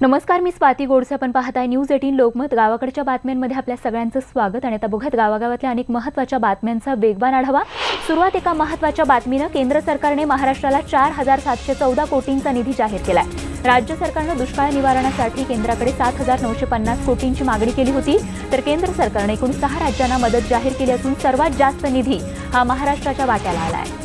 नमस्कार, मी स्वाती गोडसे. आपण पाहताय न्यूज 18 लोकमत. गावाकडच्या बातम्यांमध्ये आपल्या सगळ्यांचं स्वागत. आणि आता बघत गावागावातल्या अनेक महत्त्वाच्या बातम्यांचा वेगवान आढावा. सुरुवात एका महत्त्वाच्या बातमीनं. केंद्र सरकारने महाराष्ट्राला 4714 कोटींचा निधी जाहीर केलाय. राज्य सरकारनं दुष्काळ निवारणासाठी केंद्राकडे 7950 कोटींची मागणी केली होती, तर केंद्र सरकारने एकूण 6 राज्यांना मदत जाहीर केली असून सर्वात जास्त निधी हा महाराष्ट्राच्या वाट्याला आलाय.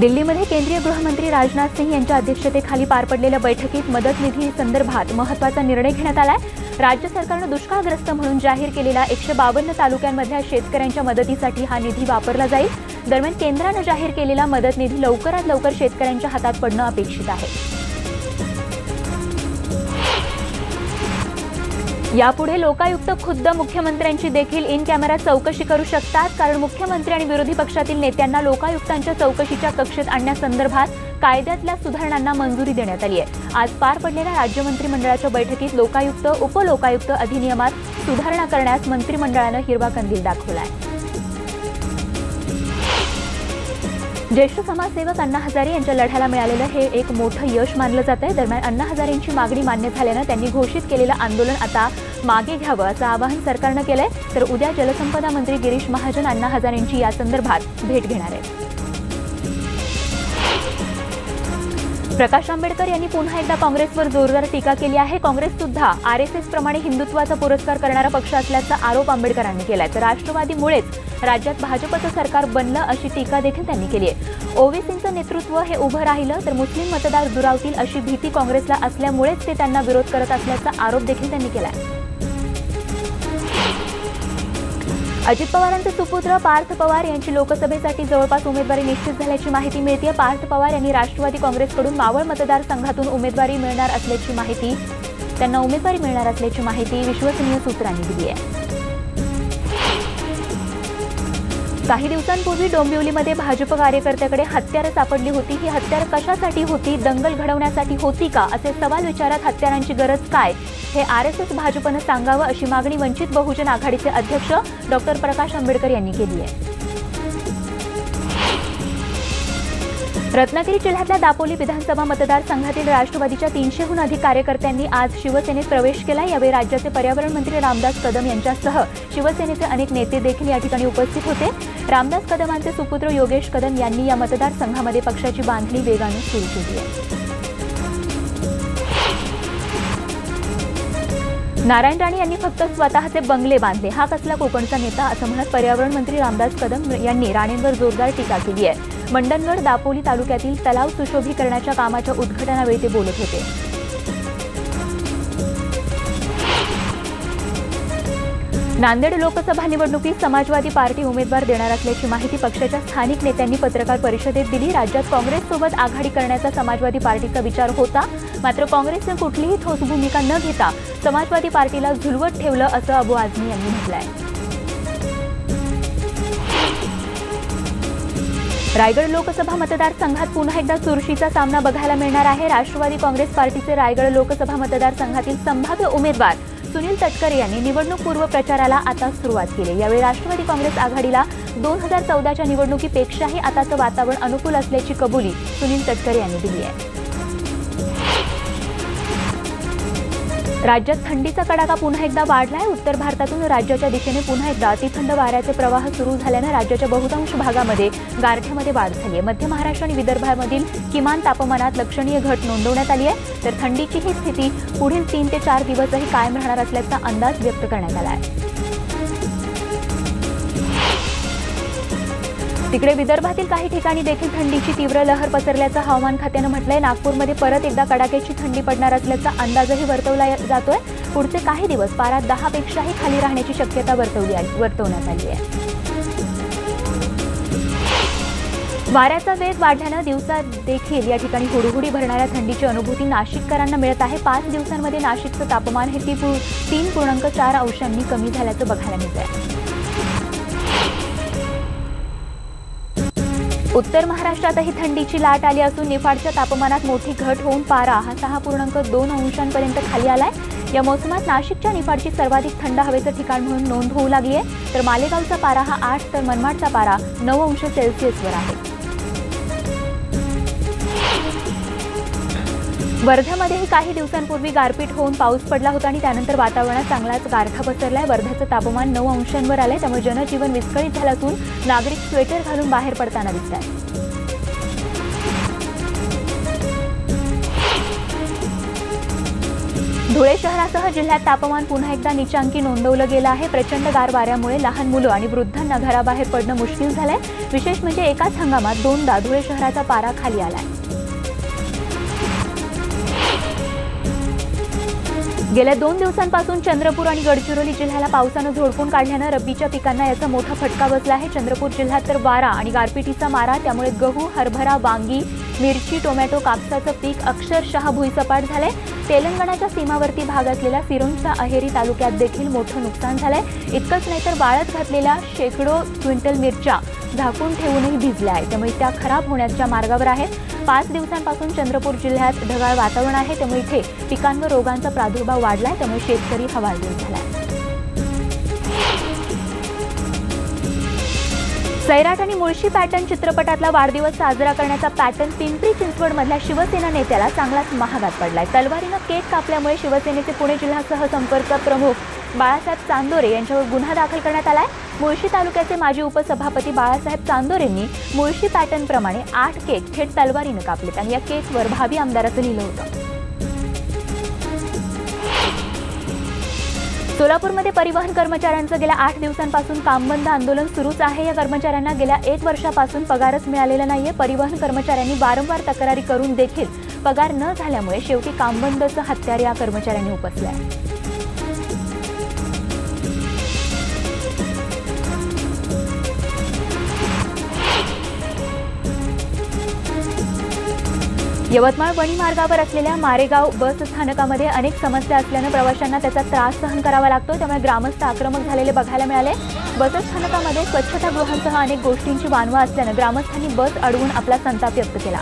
दिल्लीमध्ये केंद्रीय गृहमंत्री राजनाथ सिंह यांच्या अध्यक्षतेखाली पार पडलेल्या बैठकीत मदत निधी संदर्भात महत्त्वाचा निर्णय घेण्यात आलाय. राज्य सरकारनं दुष्काळग्रस्त म्हणून जाहीर केलेल्या 152 तालुक्यांमधल्या शेतकऱ्यांच्या मदतीसाठी हा निधी वापरला जाईल. दरम्यान केंद्रानं जाहीर केलेला मदत निधी लवकरात लवकर शेतकऱ्यांच्या हातात पडणं अपेक्षित आहे. यापुढे लोकायुक्त खुद्द मुख्यमंत्र्यांची देखील इन कॅमेरा चौकशी करू शकतात, कारण मुख्यमंत्री आणि विरोधी पक्षातील नेत्यांना लोकायुक्तांच्या चौकशीच्या कक्षेत आणण्यासंदर्भात कायद्यातल्या सुधारणांना मंजुरी देण्यात आली आहे. आज पार पडलेल्या राज्य मंत्रिमंडळाच्या बैठकीत लोकायुक्त उपलोकायुक्त अधिनियमात सुधारणा करण्यास मंत्रिमंडळानं हिरवा कंदील दाखवलाय. ज्येष्ठ समाजसेवक अण्णा हजारे यांच्या लढ्याला मिळालेलं हे एक मोठं यश मानलं जात आहे. दरम्यान अण्णा हजारेंची मागणी मान्य झाल्यानं त्यांनी घोषित केलेलं आंदोलन आता मागे घ्यावं असं आवाहन सरकारनं केलंय. तर उद्या जलसंपदा मंत्री गिरीश महाजन अण्णा हजारेंची या संदर्भात भेट घेणार आहेत. प्रकाश आंबेडकर यांनी पुन्हा एकदा काँग्रेसवर जोरदार टीका केली आहे. काँग्रेस सुद्धा आरएसएस प्रमाणे हिंदुत्वाचा पुरस्कार करणारा पक्ष असल्याचा आरोप आंबेडकरांनी केलाय. तर राष्ट्रवादीमुळेच राज्यात भाजपचं सरकार बनलं अशी टीका देखील त्यांनी केली आहे. ओबीसींचं नेतृत्व हे उभं राहिलं तर मुस्लिम मतदार दुरावतील अशी भीती काँग्रेसला असल्यामुळेच ते त्यांना विरोध करत असल्याचा आरोप देखील त्यांनी केलाय. अजित पवारांचे सुपुत्र पार्थ पवार यांची लोकसभेसाठी जवळपास उमेदवारी निश्चित झाल्याची माहिती मिळते. पार्थ पवार यांनी राष्ट्रवादी काँग्रेसकडून मावळ मतदारसंघातून उमेदवारी मिळणार असल्याची माहिती विश्वसनीय सूत्रांनी दिली आहे. काही दिवसांपूर्वी डोंबिवलीमध्ये भाजप कार्यकर्त्याकडे हत्यारं सापडली होती. ही हत्यारं कशासाठी होती? दंगल घडवण्यासाठी होती का? असे सवाल विचारत हत्यारांची गरज काय हे आरएसएस भाजपनं सांगावं अशी मागणी वंचित बहुजन आघाडीचे अध्यक्ष डॉक्टर प्रकाश आंबेडकर यांनी केली आहे. रत्नागिरी जिल्ह्यातल्या दापोली विधानसभा मतदारसंघातील राष्ट्रवादीच्या 300हून अधिक कार्यकर्त्यांनी आज शिवसेनेत प्रवेश केला. यावेळी राज्याचे पर्यावरण मंत्री रामदास कदम यांच्यासह शिवसेनेचे अनेक नेते देखील या ठिकाणी उपस्थित होते. रामदास कदमांचे सुपुत्र योगेश कदम यांनी या मतदारसंघामध्ये पक्षाची बांधणी वेगाने सुरू केली आहे. नारायण राणे यांनी फक्त स्वतःचे बंगले बांधले, हा कसला कोकणचा नेता असं म्हणत पर्यावरण मंत्री रामदास कदम यांनी राणेंवर जोरदार टीका केली आहे. मंडणगड दापोली तालुक्यातील तलाव सुशोभीकरणाच्या कामाच्या उद्घाटनावेळी ते बोलत होते. नांदेड लोकसभा निवडणुकीत समाजवादी पार्टी उमेदवार देणार असल्याची माहिती पक्षाच्या स्थानिक नेत्यांनी पत्रकार परिषदेत दिली. राज्यात काँग्रेससोबत आघाडी करण्याचा समाजवादी पार्टीचा विचार होता, मात्र काँग्रेसने कुठलीही ठोस भूमिका न घेता समाजवादी पार्टीला झुलवत ठेवलं असं अबू आझमी यांनी म्हटलंय. रायगड लोकसभा मतदारसंघात पुन्हा एकदा चुरशीचा सामना बघायला मिळणार आहे. राष्ट्रवादी काँग्रेस पार्टीचे रायगड लोकसभा मतदारसंघातील संभाव्य उमेदवार सुनील तटकरे यांनी निवडणूकपूर्व प्रचाराला आता सुरुवात केली. यावेळी राष्ट्रवादी काँग्रेस आघाडीला 2014च्या निवडणुकीपेक्षाही आताचं वातावरण अनुकूल असल्याची कबुली सुनील तटकरे यांनी दिली आहे. राज्यात थंडीचा कडाका पुन्हा एकदा वाढलाय. उत्तर भारतातून राज्याच्या दिशेने पुन्हा एकदा अतिथंड वाऱ्याचे प्रवाह सुरू झाल्यानं राज्याच्या बहुतांश भागामध्ये गारठ्यामध्ये वाढ झाली आहे. मध्य महाराष्ट्र आणि विदर्भामधील किमान तापमानात लक्षणीय घट नोंदवण्यात आली आहे. तर थंडीची ही स्थिती पुढील 3 ते 4 दिवसही कायम राहणार असल्याचा अंदाज व्यक्त करण्यात आला आहे. तिकडे विदर्भातील काही ठिकाणी देखील थंडीची तीव्र लहर पसरल्याचं हवामान खात्यानं म्हटलंय. नागपूरमध्ये परत एकदा कडाक्याची थंडी पडणार असल्याचा अंदाजही वर्तवला जातोय. पुढचे काही दिवस पारा 10 पेक्षाही खाली राहण्याची शक्यता वर्तवण्यात आली आहे. वाऱ्याचा वेग वाढल्यानं दिवसात देखील या ठिकाणी हुडहुडी भरणाऱ्या थंडीची अनुभूती नाशिककरांना मिळत आहे. 5 दिवसांमध्ये नाशिकचं तापमान हे 3.4 अंशांनी कमी झाल्याचं बघायला मिळत आहे. उत्तर महाराष्ट्रातही थंडीची लाट आली असून निफाडच्या तापमानात मोठी घट होऊन पारा हा 6.2 अंशांपर्यंत खाली आलाय. या मोसमात नाशिकच्या निफाडची सर्वाधिक थंड हवेचं ठिकाण म्हणून नोंद होऊ लागली आहे. तर मालेगावचा पारा हा 8 तर मनमाडचा पारा 9 अंश सेल्सिअसवर आहे. वर्ध्यामध्येही काही दिवसांपूर्वी गारपीट होऊन पाऊस पडला होता आणि त्यानंतर वातावरणात चांगलाच गारठा पसरलाय। वर्ध्याचं तापमान 9 अंशांवर आलंय, त्यामुळे जनजीवन विस्कळीत झालं असून नागरिक स्वेटर घालून बाहेर पडताना दिसतात। धुळे शहरासह जिल्ह्यात तापमान पुन्हा एकदा नीचांकी नोंदवलं गेलं आहे। प्रचंड गार वाऱ्यामुळे लहान मुलं आणि वृद्धांना घराबाहेर पडणं मुश्किल झालंय। विशेष म्हणजे एकाच हंगामात दोनदा धुळे शहराचा पारा खाली आलाय। गेल्या 2 दिवसांपासून चंद्रपूर आणि गडचिरोली जिल्ह्याला पावसानं झोडपून काढल्यानं रब्बीच्या पिकांना याचा मोठा फटका बसला आहे। चंद्रपूर जिल्ह्यात तर वारा आणि गारपिटीचा मारा, त्यामुळे गहू, हरभरा, वांगी, मिरची, टोमॅटो, कापसाचं पीक अक्षरशः भुईसपाट झालंय। तेलंगणाच्या सीमावर्ती भाग असलेल्या सिरोंचा अहेरी तालुक्यात देखील मोठं नुकसान झालंय। इतकंच नाही तर वाळत घातलेल्या शेकडो क्विंटल मिरच्या झाकून ठेवूनही भिजल्या आहेत, त्यामुळे त्या खराब होण्याच्या मार्गावर आहेत। 5 दिवसांपासून चंद्रपूर जिल्ह्यात ढगाळ वातावरण आहे, त्यामुळे इथे पिकांवर रोगांचा प्रादुर्भाव वाढलाय, त्यामुळे शेतकरी हवालदिल झालाय। सैराट आणि मुळशी पॅटर्न चित्रपटातला वाढदिवस साजरा करण्याचा पॅटर्न पिंपरी चिंचवडमधल्या शिवसेना नेत्याला चांगलाच महागात पडलाय। तलवारीनं केक कापल्यामुळे शिवसेनेचे पुणे जिल्हा संपर्क प्रमुख बाळासाहेब चांदोरे यांच्यावर गुन्हा दाखल करण्यात आलाय। मुळशी तालुक्याचे माजी उपसभापती बाळासाहेब चांदोरेंनी मुळशी पॅटर्न प्रमाणे 8 केक थेट तलवारीनं कापलेत आणि या केकवर भावी आमदाराचं लिहिलं होतं। सोलापूरमध्ये परिवहन कर्मचाऱ्यांचं गेल्या 8 दिवसांपासून कामबंद आंदोलन सुरूच आहे। या कर्मचाऱ्यांना गेल्या 1 वर्षापासून पगारच मिळालेला नाहीये। परिवहन कर्मचाऱ्यांनी वारंवार तक्रारी करून देखील पगार न झाल्यामुळे शेवटी कामबंदचं हत्यार या कर्मचाऱ्यांनी उपसलंय। यवतमाळ वणी मार्गावर असलेल्या मारेगाव बस स्थानकामध्ये अनेक समस्या असल्यानं प्रवाशांना त्याचा त्रास सहन करावा लागतो, त्यामुळे ग्रामस्थ आक्रमक झालेले बघायला मिळाले। बस स्थानकामध्ये स्वच्छतागृहांसह अनेक गोष्टींची वानवा असल्यानं ग्रामस्थांनी बस अडवून आपला संताप व्यक्त केला।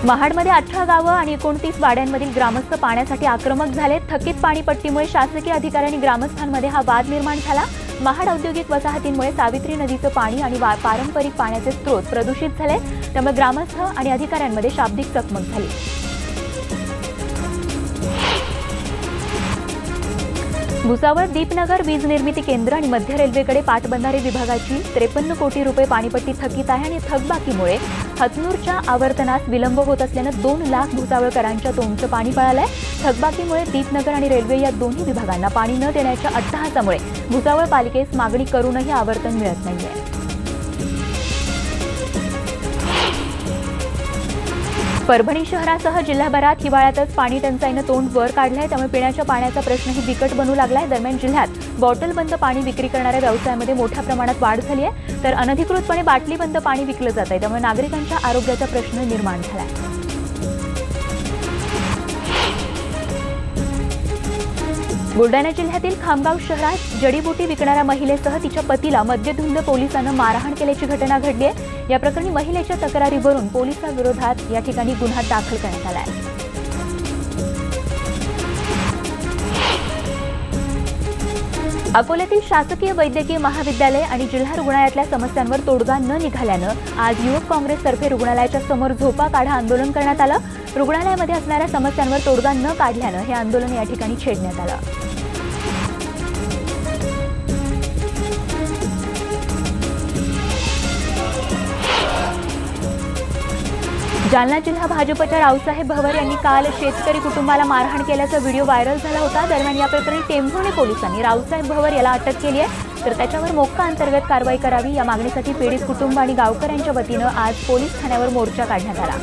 महाडमध्ये 18 गावं आणि 29 वाड्यांमधील ग्रामस्थ पाण्यासाठी आक्रमक झाले। थकीत पाणीपट्टीमुळे शासकीय अधिकाऱ्यांनी ग्रामस्थांमध्ये हा वाद निर्माण झाला। महाड औद्योगिक वसाहतींमुळे सावित्री नदीचं पाणी आणि पारंपरिक पाण्याचे स्रोत प्रदूषित झाले, त्यामुळे ग्रामस्थ आणि अधिकाऱ्यांमध्ये शाब्दिक चकमक झाली। भुसावळ दीपनगर वीज निर्मिती केंद्र आणि मध्य रेल्वेकडे पाटबंधारे विभागाची 53 कोटी रुपये पाणीपट्टी थकीत आहे आणि थकबाकीमुळे हतनूरच्या आवर्तनास विलंब होत असल्यानं 2 लाख भुसावळकरांच्या तोंडचं पाणी पळालंय। थकबाकीमुळे दीपनगर आणि रेल्वे या दोन्ही विभागांना पाणी न देण्याच्या अट्टहासामुळे भुसावळ पालिकेस मागणी करूनही आवर्तन मिळत नाहीये। परभणी शहरासह जिल्हाभरात हिवाळ्यातच पाणी टंचाईनं तोंड वर काढलंय, त्यामुळे पिण्याच्या पाण्याचा प्रश्नही बिकट बनू लागलाय। दरम्यान जिल्ह्यात बॉटलबंद पाणी विक्री करणाऱ्या व्यवसायामध्ये मोठ्या प्रमाणात वाढ झाली आहे, तर अनधिकृतपणे बाटलीबंद पाणी विकलं जात आहे, त्यामुळे नागरिकांच्या आरोग्याचा प्रश्न निर्माण झालाय। बुलढाणा जिल्ह्यातील खामगाव शहरात जडीबुटी विकणाऱ्या महिलेसह तिच्या पतीला मद्यधुंद पोलिसांनी मारहाण केल्याची घटना घडली आहे। या प्रकरणी महिलेच्या तक्रारीवरून पोलिसांविरोधात या ठिकाणी गुन्हा दाखल करण्यात आला आहे। अकोल्यातील शासकीय वैद्यकीय महाविद्यालय आणि जिल्हा रुग्णालयातल्या समस्यांवर तोडगा न निघाल्यानं आज युवक काँग्रेसतर्फे रुग्णालयाच्या समोर झोपा काढा आंदोलन करण्यात आलं। रुग्णालयामध्ये असणाऱ्या समस्यांवर तोडगा न काढल्यानं हे आंदोलन या ठिकाणी छेडण्यात आलं। जालना जिल्हा भाजपच्या रावसाहेब भवर यांनी काल शेतकरी कुटुंबाला मारहाण केल्याचा व्हिडिओ व्हायरल झाला होता। दरम्यान या प्रकरणी टेंभुर्णी पोलिसांनी रावसाहेब भवर याला अटक केली आहे, तर त्याच्यावर मोक्का अंतर्गत कारवाई करावी या मागणीसाठी पीडित कुटुंब आणि गावकऱ्यांच्या वतीनं आज पोलीस ठाण्यावर मोर्चा काढण्यात आला।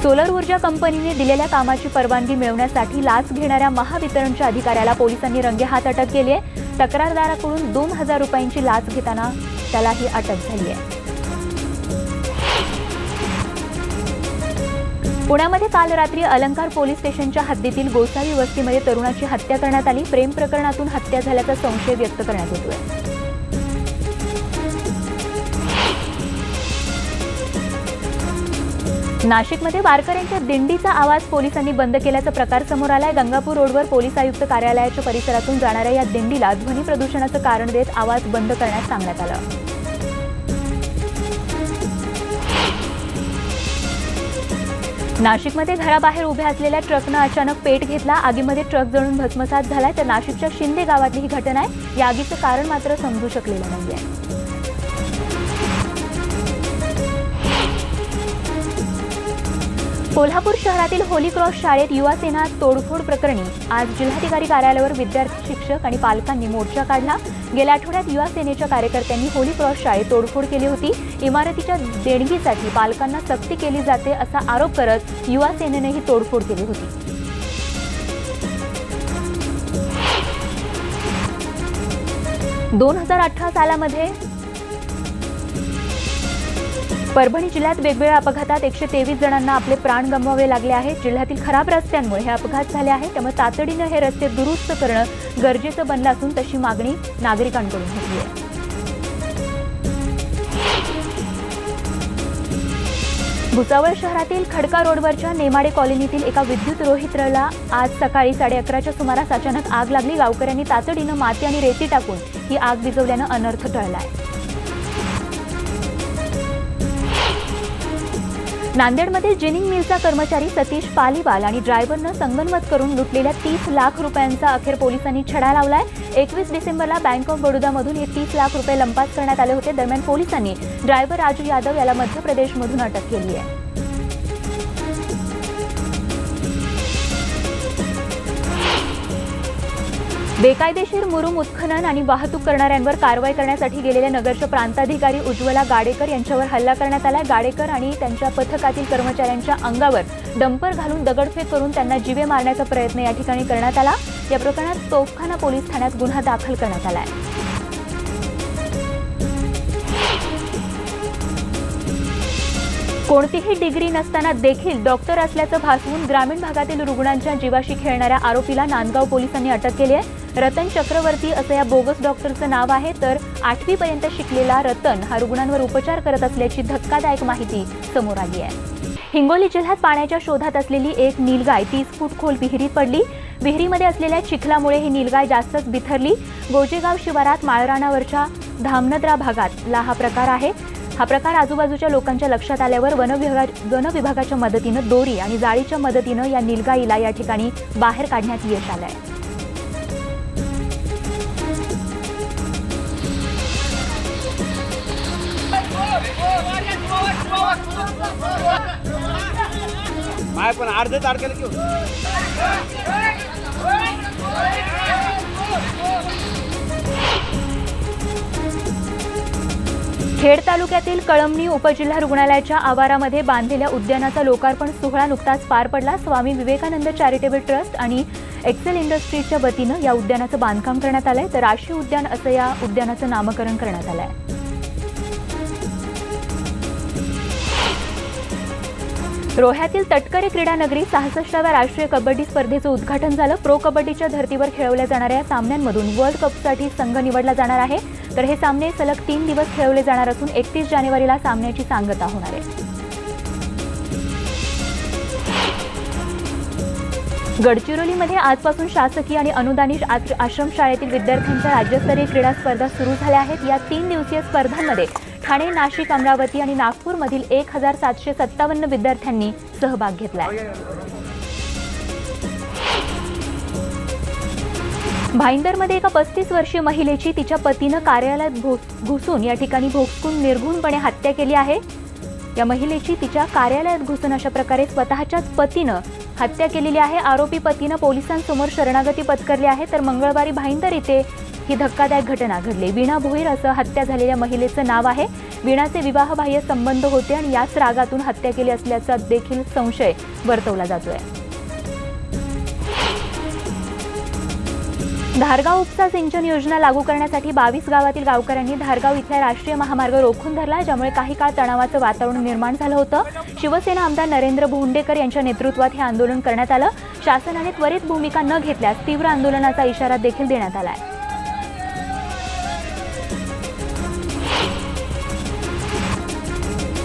सोलर ऊर्जा कंपनीने दिलेल्या कामाची परवानगी मिळवण्यासाठी लाच घेणाऱ्या महावितरणच्या अधिकाऱ्याला पोलिसांनी रंगेहात अटक केली आहे। तक्रारदाराकडून 2000 रुपयांची लाच घेताना त्यालाही अटक झाली आहे। पुण्यामध्ये काल रात्री अलंकार पोलीस स्टेशनच्या हद्दीतील गोसावी वस्तीमध्ये तरुणाची हत्या करण्यात आली। प्रेम प्रकरणातून हत्या झाल्याचा संशय व्यक्त करण्यात येतोय। नाशिकमध्ये वारकऱ्यांच्या दिंडीचा आवाज पोलिसांनी बंद केल्याचा प्रकार समोर आलाय। गंगापूर रोडवर पोलीस आयुक्त कार्यालयाच्या परिसरातून जाणाऱ्या या दिंडीला ध्वनी प्रदूषणाचं कारण देत आवाज बंद करण्यास सांगण्यात आलं। नाशिकमध्ये घराबाहेर उभ्या असलेल्या ट्रकनं अचानक पेट घेतला। आगीमध्ये ट्रक जळून भस्मसात झालाय। तर नाशिकच्या शिंदे गावातली ही घटना आहे। या आगीचं कारण मात्र समजू शकलेलं नाहीये। कोल्हापूर शहरातील होली क्रॉस शाळेत युवा सेना तोडफोड प्रकरणी आज जिल्हाधिकारी कार्यालयावर विद्यार्थी, शिक्षक आणि पालकांनी मोर्चा काढला। गेल्या आठवड्यात युवा सेनेच्या कार्यकर्त्यांनी होली क्रॉस शाळेत तोडफोड केली होती। इमारतीच्या देणगीसाठी पालकांना सक्ती केली जाते असा आरोप करत युवा सेनेने ही तोडफोड केली होती। दोन 2018 सालामध्ये परभणी जिल्ह्यात वेगवेगळ्या अपघातात 123 जणांना आपले प्राण गमवावे लागले आहेत। जिल्ह्यातील खराब रस्त्यांमुळे हे अपघात झाले आहेत। त्यामुळे तातडीने हे रस्ते दुरुस्त करणं गरजेचं बनलं असून तशी मागणी नागरिकांकडून होती आहे। भुसावळ शहरातील खडका रोडवरच्या नेमाडे कॉलनीतील एका विद्युत रोहित्राला आज सकाळी 11:30च्या सुमारास अचानक आग लागली। गावकऱ्यांनी तातडीनं माती आणि रेती टाकून ही आग विझवल्यानं अनर्थ टळलाय। नांदेडमध्ये जिनिंग मिलचा कर्मचारी सतीश पालीवाल आणि ड्रायव्हरनं संगनमत करून लुटलेल्या 30 लाख रुपयांचा अखेर पोलिसांनी छडा लावलाय। 21 डिसेंबरला बँक ऑफ बडोदामधून हे 30 लाख रुपये लंपास करण्यात आले होते। दरम्यान पोलिसांनी ड्रायव्हर राजू यादव याला मध्य प्रदेशमधून अटक केली आहे। बेकायदेशीर मुरुम उत्खनन आणि वाहतूक करणाऱ्यांवर कारवाई करण्यासाठी गेलेल्या नगरच्या प्रांताधिकारी उज्ज्वला गाडेकर यांच्यावर हल्ला करण्यात आला। गाडेकर आणि त्यांच्या पथकातील कर्मचाऱ्यांच्या अंगावर डंपर घालून दगडफेक करून त्यांना जीवे मारण्याचा प्रयत्न या ठिकाणी करण्यात आला। या प्रकरणात तोफखाना पोलीस ठाण्यात गुन्हा दाखल करण्यात आला आहे। कोणतीही डिग्री नसताना देखील डॉक्टर असल्याचं भासवून ग्रामीण भागातील रुग्णांच्या जीवाशी खेळणाऱ्या आरोपीला नांदगाव पोलिसांनी अटक केली आहे। रतन चक्रवर्ती असं या बोगस डॉक्टरचं नाव आहे। तर 8वी पर्यंत शिकलेला रतन हा रुग्णांवर उपचार करत असल्याची धक्कादायक माहिती समोर आली आहे। हिंगोली जिल्ह्यात पाण्याच्या शोधात असलेली एक नीलगाय 30 फूट खोल विहिरीत पडली। विहिरीमध्ये असलेल्या चिखलामुळे ही नीलगाय जास्तच बिथरली। गोजेगाव शिवारात माळरानावरच्या धामनद्रा भागातला हा प्रकार आहे। हा प्रकार आजूबाजूच्या लोकांच्या लक्षात आल्यावर वन विभागाच्या मदतीनं दोरी आणि जाळीच्या मदतीनं या नीलगाईला या ठिकाणी बाहेर काढण्यात यश आलंय। पण अर्धे तारखेला घेऊ। खेड तालुक्यातील कळमणी उपजिल्हा रुग्णालयाच्या आवारामध्ये बांधलेल्या उद्यानाचा लोकार्पण सोहळा नुकताच पार पडला। स्वामी विवेकानंद चॅरिटेबल ट्रस्ट आणि एक्सेल इंडस्ट्रीजच्या वतीनं या उद्यानाचं बांधकाम करण्यात आलंय। तर राष्ट्रीय उद्यान असं या उद्यानाचं नामकरण करण्यात आलंय। रोह्यातील तटकरे क्रीडा नगरी 66व्या राष्ट्रीय कबड्डी स्पर्धेचं उद्घाटन झालं। प्रो कबड्डीच्या धर्तीवर खेळवल्या जाणाऱ्या सामन्यांमधून वर्ल्ड कपसाठी संघ निवडला जाणार आहे। तर हे सामने सलग 3 दिवस खेळवले जाणार असून 31 जानेवारीला सामन्याची सांगता होणार आहे। गडचिरोलीमध्ये आजपासून शासकीय आणि अनुदानित आश्रमशाळेतील विद्यार्थ्यांच्या राज्यस्तरीय क्रीडा स्पर्धा सुरू झाल्या आहेत। या 3 दिवसीय स्पर्धांमध्ये ठाणे, नाशिक, अमरावती आणि नागपूरमधील 1757 विद्यार्थ्यांनी सहभाग घेतलाय। भाईंदरमध्ये एका 35 वर्षीय महिलेची तिच्या पतीनं कार्यालयात घुसून या ठिकाणी भोसकून निर्घृणपणे हत्या केली आहे। या महिलेची तिच्या कार्यालयात घुसून अशा प्रकारे स्वतःच्याच पतीनं हत्या केलेली आहे। आरोपी पतीनं पोलिसांसमोर शरणागती पत्करली आहे। तर मंगळवारी भाईंदर इथे ही धक्कादायक घटना घडली। वीणा भोईर असं हत्या झालेल्या महिलेचं नाव आहे। वीणाचे विवाहबाह्य संबंध होते आणि याच रागातून हत्या केली असल्याचा देखील संशय वर्तवला जातोय। धारगाव उपसा सिंचन योजना लागू करण्यासाठी 22 गावातील गावकऱ्यांनी धारगाव इथला राष्ट्रीय महामार्ग रोखून धरला, ज्यामुळे काही काळ तणावाचं वातावरण निर्माण झालं होतं। शिवसेना आमदार नरेंद्र भोंडेकर यांच्या नेतृत्वात हे आंदोलन करण्यात आलं। शासनाने त्वरित भूमिका न घेतल्यास तीव्र आंदोलनाचा इशारा देखील देण्यात आला आहे।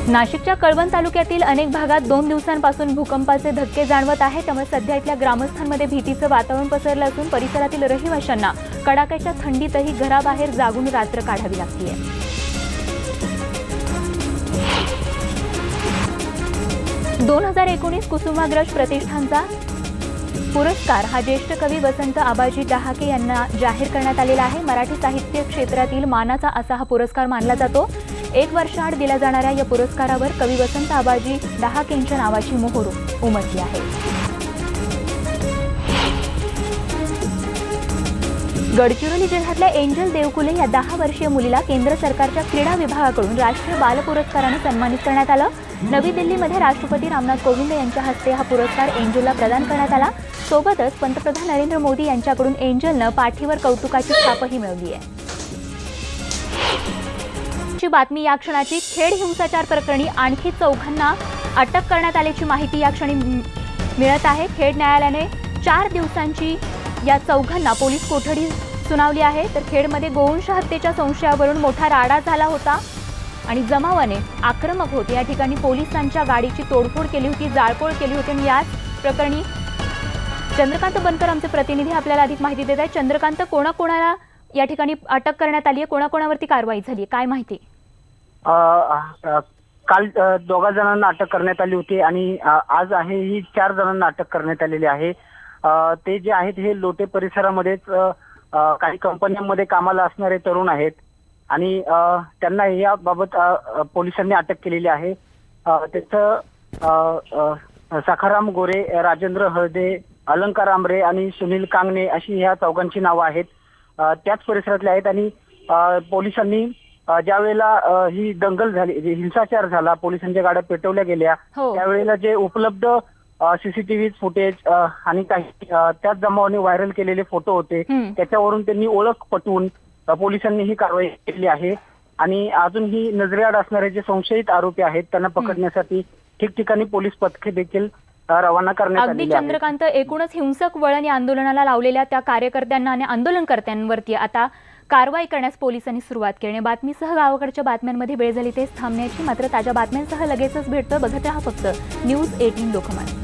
नाशिकच्या कळवण तालुक्यातील अनेक भागात 2 दिवसांपासून भूकंपाचे धक्के जाणवत आहेत. त्यामुळे सध्या इथल्या ग्रामस्थांमध्ये भीतीचं वातावरण पसरलं असून परिसरातील रहिवाशांना कडाक्याच्या थंडीतही घराबाहेर जागून रात्र काढावी लागतेय. 2019 कुसुमाग्रज प्रतिष्ठानचा पुरस्कार हा ज्येष्ठ कवी वसंत आबाजी डहाके यांना जाहीर करण्यात आलेला आहे. मराठी साहित्य क्षेत्रातील मानाचा असा हा पुरस्कार मानला जातो. 1 वर्षाआड दिल्या जाणाऱ्या या पुरस्कारावर कवी वसंत आबाजी डहाकेंच्या नावाची मोहर उमटली आहे. गडचिरोली जिल्ह्यातल्या एंजल देवकुले या 10 वर्षीय मुलीला केंद्र सरकारच्या क्रीडा विभागाकडून राष्ट्रीय बाल पुरस्काराने सन्मानित करण्यात आलं. नवी दिल्लीमध्ये राष्ट्रपती रामनाथ कोविंद यांच्या हस्ते हा पुरस्कार एंजलला प्रदान करण्यात आला. सोबतच पंतप्रधान नरेंद्र मोदी यांच्याकडून एंजलनं पाठीवर कौतुकाची छापही मिळवली आहे. बातमी या क्षणाची. खेड हिंसाचार प्रकरणी आणखी 4 अटक करण्यात आल्याची माहिती या क्षणी मिळत आहे. खेड न्यायालयाने 4 दिवसांची या 4 पोलीस कोठडी सुनावली आहे. तर खेडमध्ये गोवंश हत्येच्या संशयावरून मोठा राडा झाला होता आणि जमावाने आक्रमक होते. या ठिकाणी पोलिसांच्या गाडीची तोडफोड केली होती, जाळपोळ केली होती. आणि याच प्रकरणी चंद्रकांत बनकर आमचे प्रतिनिधी आपल्याला अधिक माहिती देत आहेत. चंद्रकांत, कोणाकोणाला या ठिकाणी अटक करण्यात आली आहे, कोणाकोणावरती कारवाई झाली आहे, काय माहिती? काल 2 जणांना अटक करण्यात आली होती आणि आज आहे ही 4 जणांना अटक करण्यात आलेली आहे. ते जे आहेत हे लोटे परिसरामध्येच काही कंपन्यांमध्ये कामाला असणारे तरुण आहेत आणि त्यांना याबाबत पोलिसांनी अटक केलेली आहे. त्याचं सखाराम गोरे, राजेंद्र हळदे, अलंकार आंबरे आणि सुनील कांगणे अशी ह्या 4 नावं आहेत. त्याच परिसरातले आहेत आणि पोलिसांनी ज्या वेळेला ही दंगल झाली, हिंसाचार झाला, पोलिसांच्या गाड्या पेटवल्या गेल्या, त्यावेळेला जे उपलब्ध सीसीटीव्ही फुटेज आणि काही त्याच जमावाने व्हायरल केलेले फोटो होते, त्याच्यावरून त्यांनी ओळख पटवून पोलिसांनी ही कारवाई केली आहे. आणि अजून ही नजरेआड असणारे जे संशयित आरोपी आहेत त्यांना पकडण्यासाठी ठिकठिकाणी पोलीस पथके देखील रवाना करण्यात आली. अगदी चंद्रकांत, एकूणच हिंसक वळण या आंदोलनाला लावलेल्या त्या कार्यकर्त्यांना आणि आंदोलनकर्त्यांवरती आता कारवाई करण्यास पोलिसांनी सुरुवात केली. बातमीसह गावाकडच्या बातम्यांमध्ये वेळ झाली तेच थांबण्याची. मात्र ताज्या बातम्यांसह लगेचच भेटतो. बघत राहा फक्त न्यूज 18 लोकमत.